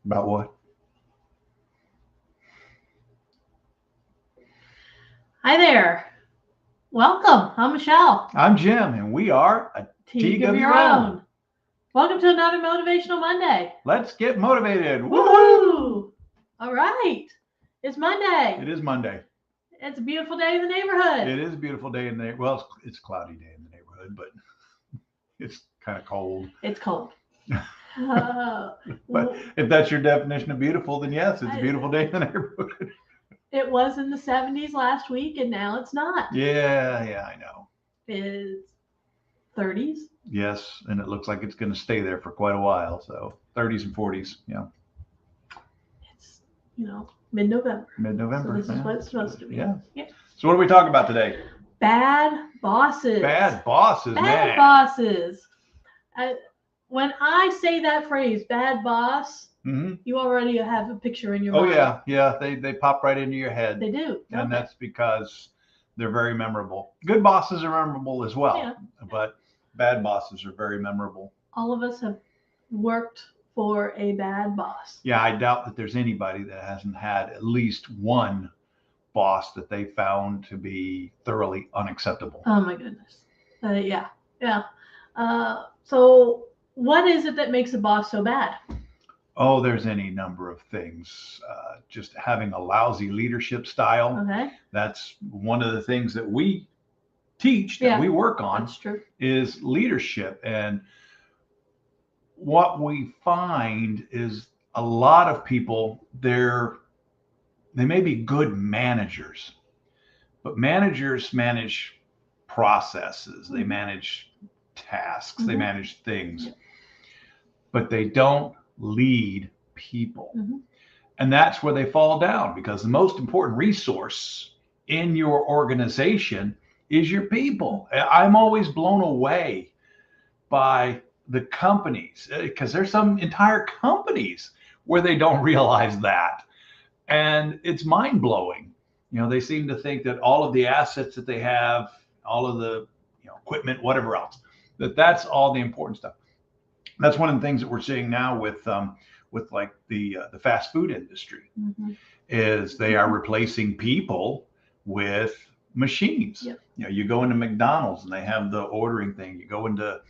About what? Hi there. Welcome. I'm Michelle. I'm Jim, and we are a Teague of your own. Welcome to another Motivational Monday. Let's get motivated. Woohoo! Woohoo! All right. It's Monday. It is Monday. It's a beautiful day in the neighborhood. It is a beautiful day in the well. It's a cloudy day in the neighborhood, but it's kind of cold. It's cold. But if that's your definition of beautiful, then yes, it's a beautiful day in the neighborhood. It was in the 70s last week, and now it's not. Yeah, I know. It's 30s. Yes, and it looks like it's going to stay there for quite a while. So 30s and 40s, yeah. It's, mid-November. Mid-November. So this is what it's supposed to be. Yeah. So what are we talking about today? Bad bosses. Bad bosses, Bad man. bosses. When I say that phrase, bad boss, you already have a picture in your mind. Oh, yeah. They pop right into your head. They do. And that's because they're very memorable. Good bosses are memorable as well, but bad bosses are very memorable. All of us have worked for a bad boss. Yeah, I doubt that there's anybody that hasn't had at least one boss that they found to be thoroughly unacceptable. Oh my goodness. Yeah. So what is it that makes a boss so bad? Oh, there's any number of things. Just having a lousy leadership style. Okay. That's one of the things that we teach, that we work on. That's true. Is leadership. And what we find is a lot of people, they may be good managers, but managers manage processes. They manage tasks. They manage things, but they don't lead people. And that's where they fall down, because the most important resource in your organization is your people. I'm always blown away by the companies, because there's some entire companies where they don't realize that. And it's mind blowing. They seem to think that all of the assets that they have, all of the equipment, whatever else, that's all the important stuff. That's one of the things that we're seeing now with like the fast food industry, is they are replacing people with machines. You go into McDonald's and they have the ordering thing. You go into,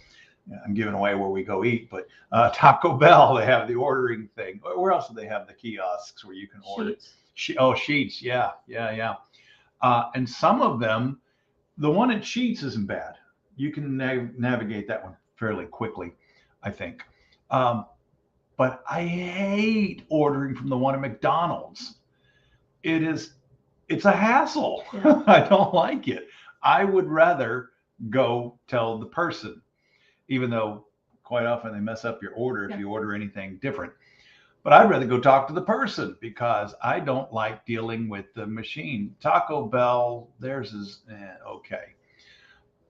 I'm giving away where we go eat, but Taco Bell, they have the ordering thing. Where else do they have the kiosks where you can order? Sheetz. Yeah. And some of them, the one at Sheetz isn't bad. You can navigate that one fairly quickly, I think. But I hate ordering from the one at McDonald's. It's a hassle. I don't like it. I would rather go tell the person, even though quite often they mess up your order if you order anything different. But I'd rather go talk to the person, because I don't like dealing with the machine. Taco Bell, theirs is okay.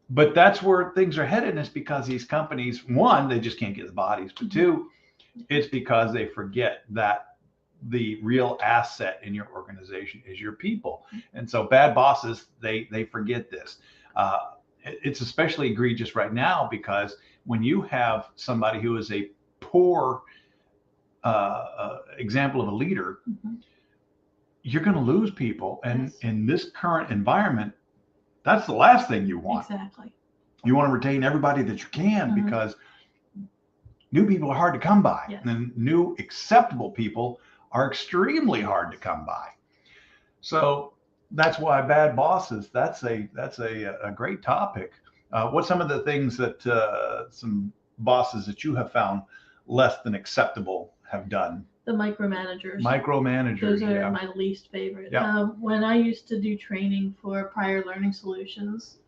But that's where things are headed, is because these companies, one, they just can't get the bodies, but two, it's because they forget that the real asset in your organization is your people. And so bad bosses, they forget this. It's especially egregious right now, because when you have somebody who is a poor example of a leader, you're going to lose people. And in this current environment, that's the last thing you want. Exactly. You want to retain everybody that you can, because new people are hard to come by. And new acceptable people are extremely hard to come by. So that's why bad bosses, that's a great topic. What's some of the things that some bosses that you have found less than acceptable have done? The micromanagers. Those are my least favorite. When I used to do training for Prior Learning Solutions,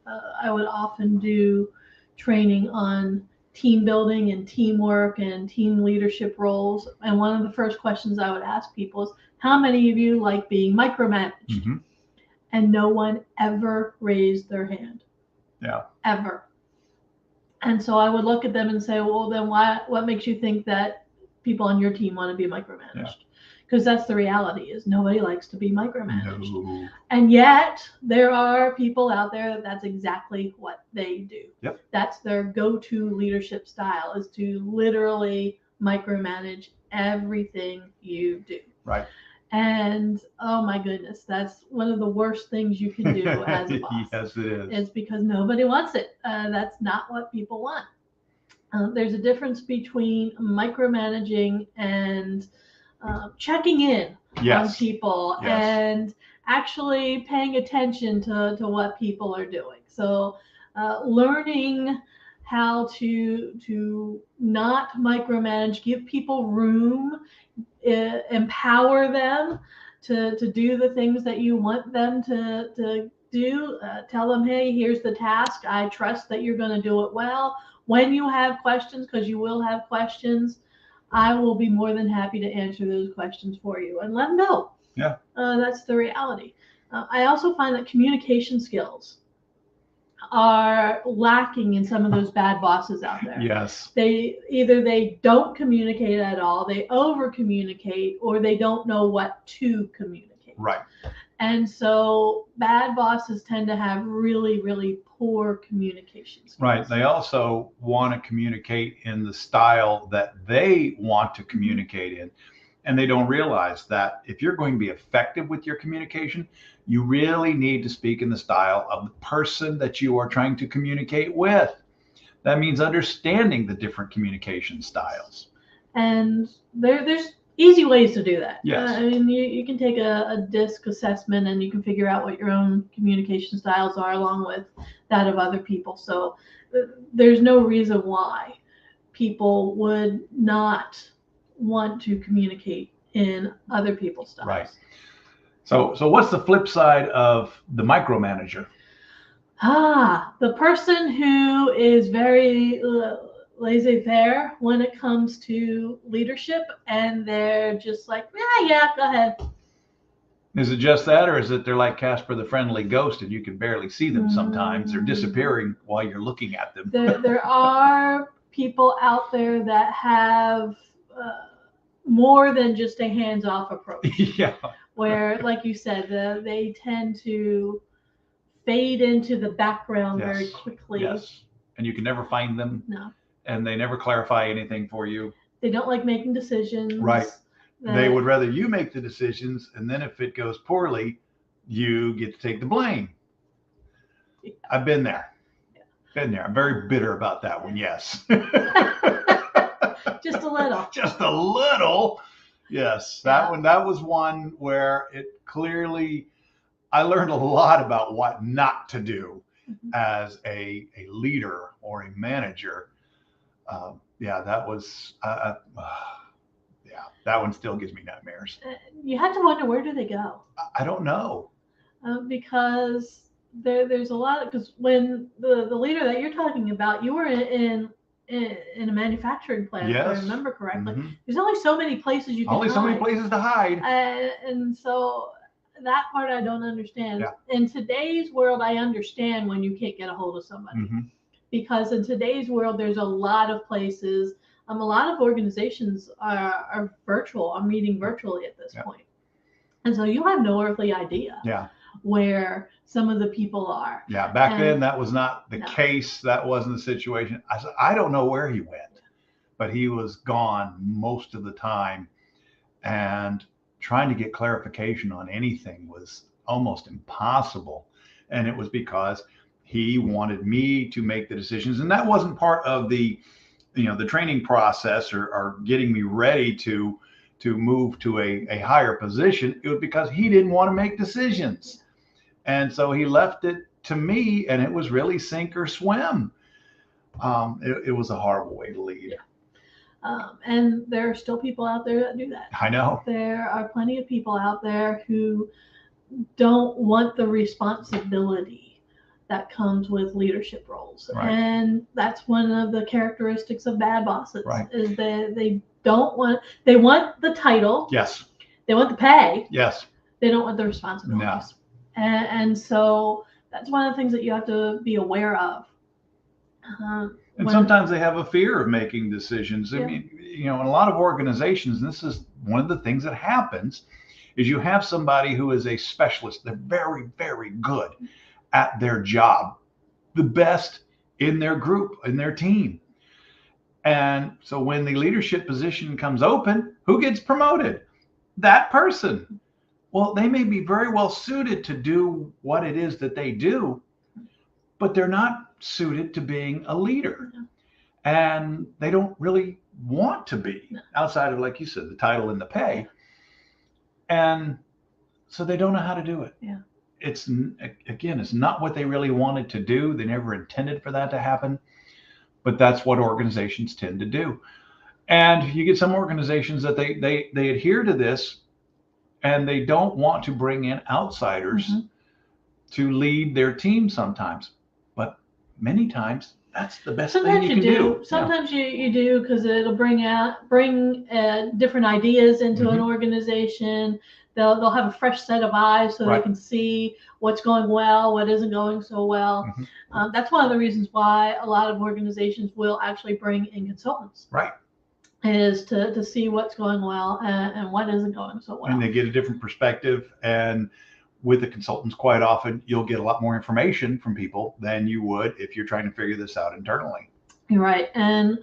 I would often do training on team building and teamwork and team leadership roles. And one of the first questions I would ask people is, how many of you like being micromanaged? And no one ever raised their hand. Ever. And so I would look at them and say, well, then what makes you think that people on your team want to be micromanaged? Because that's the reality, is nobody likes to be micromanaged. No. And yet there are people out there that's exactly what they do. That's their go-to leadership style, is to literally micromanage everything you do. Right. And oh my goodness, that's one of the worst things you can do as a boss. Yes, it is. Is because nobody wants it. That's not what people want. There's a difference between micromanaging and checking in on people and actually paying attention to what people are doing. So learning how to not micromanage, give people room, empower them to do the things that you want them to do. Tell them, hey, here's the task. I trust that you're going to do it well. When you have questions, because you will have questions, I will be more than happy to answer those questions for you and let them know. Yeah. That's the reality. I also find that communication skills are lacking in some of those bad bosses out there. Yes. They don't communicate at all, they over communicate, or they don't know what to communicate. Right. And so bad bosses tend to have really, really poor communication skills. Right. They also want to communicate in the style that they want to communicate in. And they don't realize that if you're going to be effective with your communication, you really need to speak in the style of the person that you are trying to communicate with. That means understanding the different communication styles. And there's easy ways to do that. Yes. I mean, you can take a DISC assessment and you can figure out what your own communication styles are along with that of other people. So there's no reason why people would not want to communicate in other people's styles. Right. So what's the flip side of the micromanager? The person who is very laissez-faire when it comes to leadership, and they're just like, yeah, go ahead. Is it just that, or is it they're like Casper the Friendly Ghost and you can barely see them sometimes? They're disappearing while you're looking at them. There are people out there that have more than just a hands-off approach. Yeah. Where, like you said, they tend to fade into the background very quickly. Yes. And you can never find them. No. And they never clarify anything for you. They don't like making decisions. Right. They would rather you make the decisions, and then if it goes poorly, you get to take the blame. Yeah. I've been there. Yeah. Been there. I'm very bitter about that one. Yes. Just a little. Just a little. Yes. That one. That was one where it clearly, I learned a lot about what not to do as a leader or a manager. That was, that one still gives me nightmares. You have to wonder, where do they go? I don't know. Because there's a lot, because when the leader that you're talking about, you were in a manufacturing plant, if I remember correctly. There's only so many places you can hide. So many places to hide. And so that part I don't understand. Yeah. In today's world, I understand when you can't get a hold of somebody. Because in today's world, there's a lot of places, a lot of organizations are virtual, are meeting virtually at this point. And so you have no earthly idea where some of the people are. Yeah, back then that was not the case. That wasn't the situation. I said, I don't know where he went, but he was gone most of the time. And trying to get clarification on anything was almost impossible. And it was because he wanted me to make the decisions. And that wasn't part of the, the training process or getting me ready to move to a higher position. It was because he didn't want to make decisions. And so he left it to me, and it was really sink or swim. It was a horrible way to lead. And there are still people out there that do that. I know. There are plenty of people out there who don't want the responsibility that comes with leadership roles. Right. And that's one of the characteristics of bad bosses, is that they want the title. Yes. They want the pay. Yes. They don't want the responsibilities. No. And so that's one of the things that you have to be aware of. And sometimes they have a fear of making decisions. I mean, in a lot of organizations, and this is one of the things that happens, is you have somebody who is a specialist. They're very, very good at their job, the best in their group, in their team. And so when the leadership position comes open, Who gets promoted? That person. Well, they may be very well suited to do what it is that they do, but they're not suited to being a leader. No. And they don't really want to be, outside of, like you said, the title and the pay. And so they don't know how to do it. Yeah. It's, again, it's not what they really wanted to do. They never intended for that to happen, but that's what organizations tend to do. And you get some organizations that they adhere to this, and they don't want to bring in outsiders to lead their team sometimes. But many times that's the best thing you can do. Sometimes you do, because it'll bring different ideas into an organization. They'll have a fresh set of eyes, so they can see what's going well, what isn't going so well. That's one of the reasons why a lot of organizations will actually bring in consultants. Right. Is to see what's going well and what isn't going so well. And they get a different perspective. And with the consultants, quite often, you'll get a lot more information from people than you would if you're trying to figure this out internally. You're right. And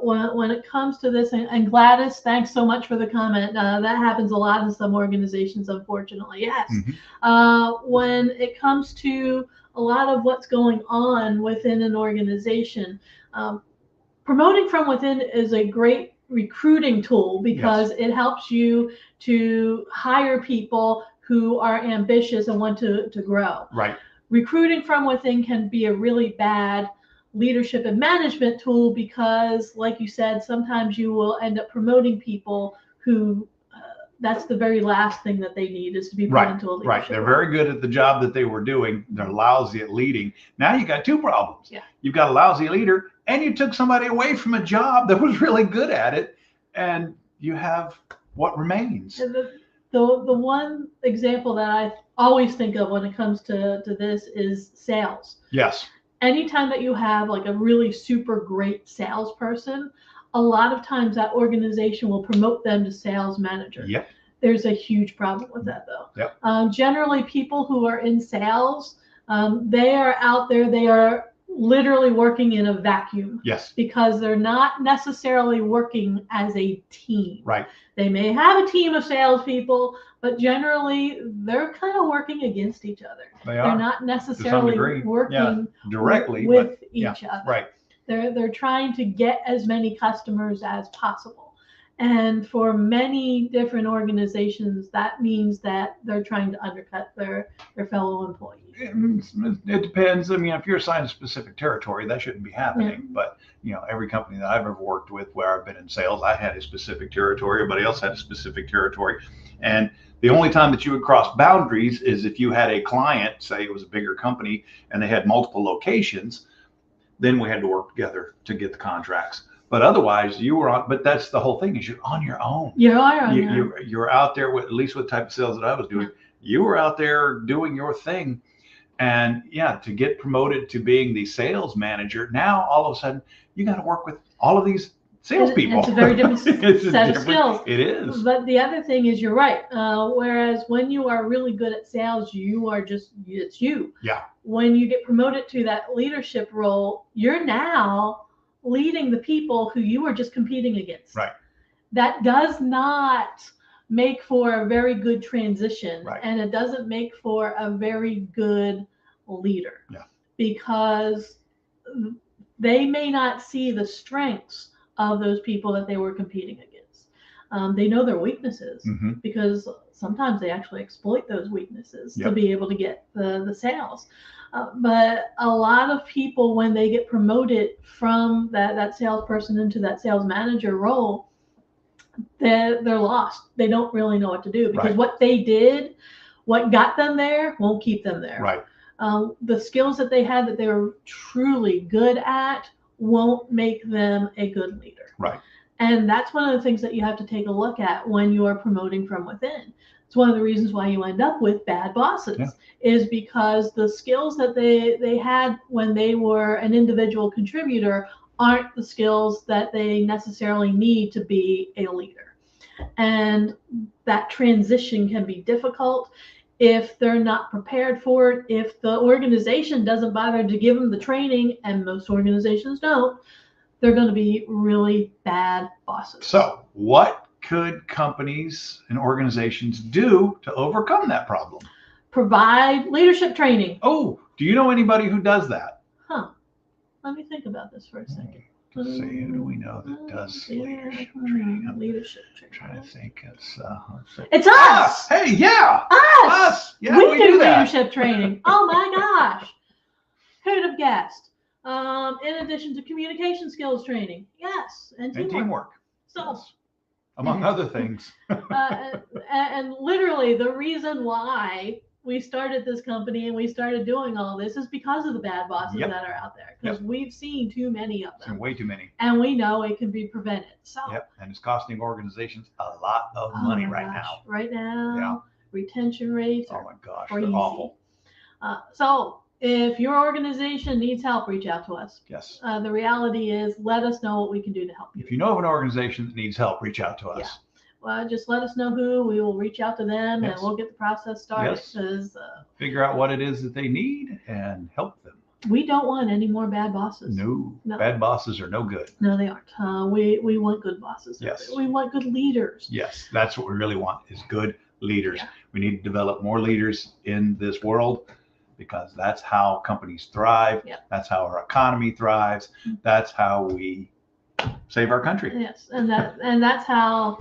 when it comes to this, and Gladys, thanks so much for the comment. That happens a lot in some organizations, unfortunately. Yes. When it comes to a lot of what's going on within an organization, promoting from within is a great recruiting tool, because it helps you to hire people who are ambitious and want to grow. Right. Recruiting from within can be a really bad leadership and management tool, because, like you said, sometimes you will end up promoting people who that's the very last thing that they need, is to be put into a leadership. Right. They're very good at the job that they were doing. They're lousy at leading. Now you got two problems. Yeah. You've got a lousy leader, and you took somebody away from a job that was really good at it, and you have what remains. The one example that I always think of when it comes to this is sales. Yes. Anytime that you have like a really super great salesperson, a lot of times that organization will promote them to sales manager. Yep. There's a huge problem with that, though. Yep. Generally, people who are in sales, they are out there, they are literally working in a vacuum. Yes. Because they're not necessarily working as a team. Right. They may have a team of salespeople, but generally they're kind of working against each other. They're not necessarily working directly with each other. Right. They're trying to get as many customers as possible. And for many different organizations, that means that they're trying to undercut their fellow employees. It depends. I mean, if you're assigned a specific territory, that shouldn't be happening. But, every company that I've ever worked with where I've been in sales, I had a specific territory. Everybody else had a specific territory. And the only time that you would cross boundaries is if you had a client, say it was a bigger company, and they had multiple locations. Then we had to work together to get the contracts. But otherwise, you were on. But that's the whole thing, is you're on your own. You're on your own. You're out there with, at least with the type of sales that I was doing. You were out there doing your thing, and to get promoted to being the sales manager, now all of a sudden you got to work with all of these salespeople. It's a very different set of skills. It is. But the other thing is, you're right. Whereas when you are really good at sales, it's you. Yeah. When you get promoted to that leadership role, you're now leading the people who you were just competing against. Right. That does not make for a very good transition. Right. And it doesn't make for a very good leader. Yeah. Because they may not see the strengths of those people that they were competing against. They know their weaknesses, because sometimes they actually exploit those weaknesses to be able to get the sales. But a lot of people, when they get promoted from that salesperson into that sales manager role, they're lost. They don't really know what to do, because what they did, what got them there, won't keep them there. Right. The skills that they had that they were truly good at won't make them a good leader. Right. And that's one of the things that you have to take a look at when you are promoting from within. It's one of the reasons why you end up with bad bosses, is because the skills that they had when they were an individual contributor aren't the skills that they necessarily need to be a leader. And that transition can be difficult if they're not prepared for it, if the organization doesn't bother to give them the training, and most organizations don't, they're going to be really bad bosses. So what could companies and organizations do to overcome that problem? Provide leadership training. Oh, do you know anybody who does that? Huh. Let me think about this for a second. Let's see, who do we know that does leadership training? I'm Leadership training. trying to think. It's us. Hey, yeah. Us. Yeah, we do that. leadership training. Oh my gosh. Who'd have guessed? In addition to communication skills training. Yes. And teamwork. So, yes. Among other things. and literally the reason why we started this company and we started doing all this is because of the bad bosses that are out there. Because we've seen too many of them. Way too many. And we know it can be prevented. So. Yep. And it's costing organizations a lot of money right now. Right now, retention rates are they're awful. So if your organization needs help, reach out to us. Yes. The reality is, let us know what we can do to help you. If you know of an organization that needs help, reach out to us. Yeah. Well, just let us know who. We will reach out to them and we'll get the process started. Yes. Figure out what it is that they need and help them. We don't want any more bad bosses. No. Bad bosses are no good. No, they aren't. We want good bosses. Yes. We want good leaders. Yes, that's what we really want is good leaders. Yeah. We need to develop more leaders in this world because that's how companies thrive. Yeah. That's how our economy thrives. That's how we save our country. Yes, and that's how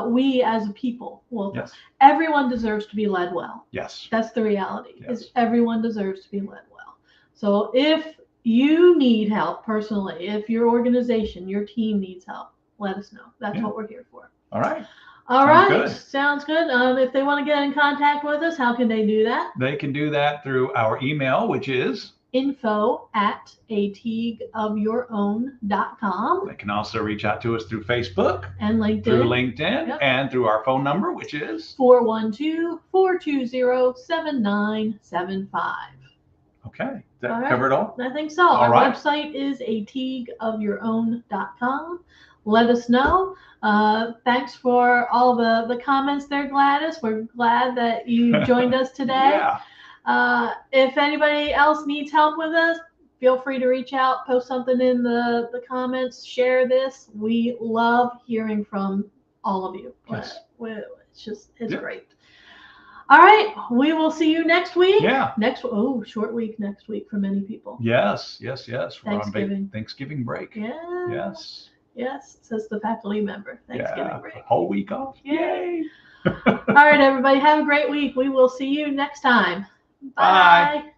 we as a people will. Yes. Everyone deserves to be led well. Yes. That's the reality. Yes. Is everyone deserves to be led well. So if you need help personally, if your organization, your team needs help, let us know. That's what we're here for. All right. Sounds good. If they want to get in contact with us, how can they do that? They can do that through our email, which is info@aleagueofyourown.com. They can also reach out to us through Facebook and LinkedIn. Through LinkedIn and through our phone number, which is 412-420-7975. Okay. That cover it all? I think so. Our website is aleagueofyourown.com. Let us know. Thanks for all the comments there, Gladys. We're glad that you joined us today. If anybody else needs help with us, feel free to reach out, post something in the comments, share this. We love hearing from all of you. Yes. It's great. All right, we will see you next week. Yeah. Short week next week for many people. Yes. We're Thanksgiving. on Thanksgiving break. Yeah. Yes, says the faculty member. Thanksgiving break. A whole week off. Yay. All right, everybody, have a great week. We will see you next time. Bye.